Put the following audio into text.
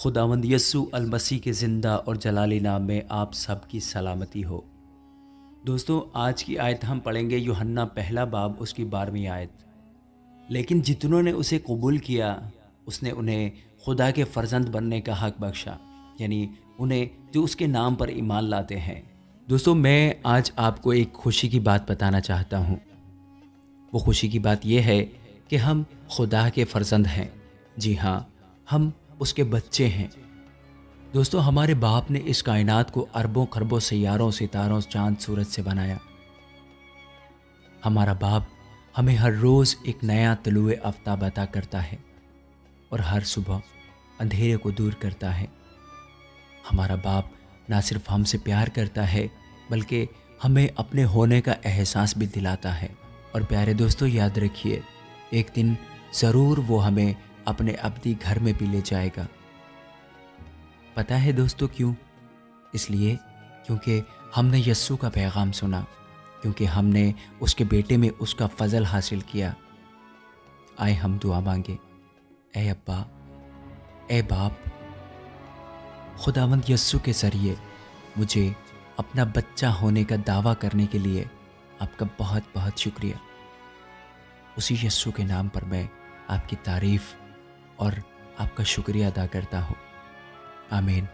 خداوند یسوع المسیح کے زندہ اور جلالی نام میں آپ سب کی سلامتی ہو۔ دوستو، آج کی آیت ہم پڑھیں گے یوحنا پہلا باب اس کی 12ویں آیت۔ لیکن جتنوں نے اسے قبول کیا اس نے انہیں خدا کے فرزند بننے کا حق بخشا، یعنی انہیں جو اس کے نام پر ایمان لاتے ہیں۔ دوستو، میں آج آپ کو ایک خوشی کی بات بتانا چاہتا ہوں۔ وہ خوشی کی بات یہ ہے کہ ہم خدا کے فرزند ہیں۔ جی ہاں، ہم اس کے بچے ہیں۔ دوستو، ہمارے باپ نے اس کائنات کو اربوں خربوں سیاروں، ستاروں، چاند، سورج سے بنایا۔ ہمارا باپ ہمیں ہر روز ایک نیا طلوع آفتاب عطا کرتا ہے اور ہر صبح اندھیرے کو دور کرتا ہے۔ ہمارا باپ نہ صرف ہم سے پیار کرتا ہے بلکہ ہمیں اپنے ہونے کا احساس بھی دلاتا ہے۔ اور پیارے دوستو، یاد رکھیے، ایک دن ضرور وہ ہمیں اپنے ابدی گھر میں بھی لے جائے گا۔ پتہ ہے دوستو کیوں؟ اس لیے کیونکہ ہم نے یسوع کا پیغام سنا، کیونکہ ہم نے اس کے بیٹے میں اس کا فضل حاصل کیا۔ آئے ہم دعا مانگے۔ اے ابا، اے باپ، خداوند یسوع کے ذریعے مجھے اپنا بچہ ہونے کا دعویٰ کرنے کے لیے آپ کا بہت بہت شکریہ۔ اسی یسوع کے نام پر میں آپ کی تعریف اور آپ کا شکریہ ادا کرتا ہوں۔ آمین۔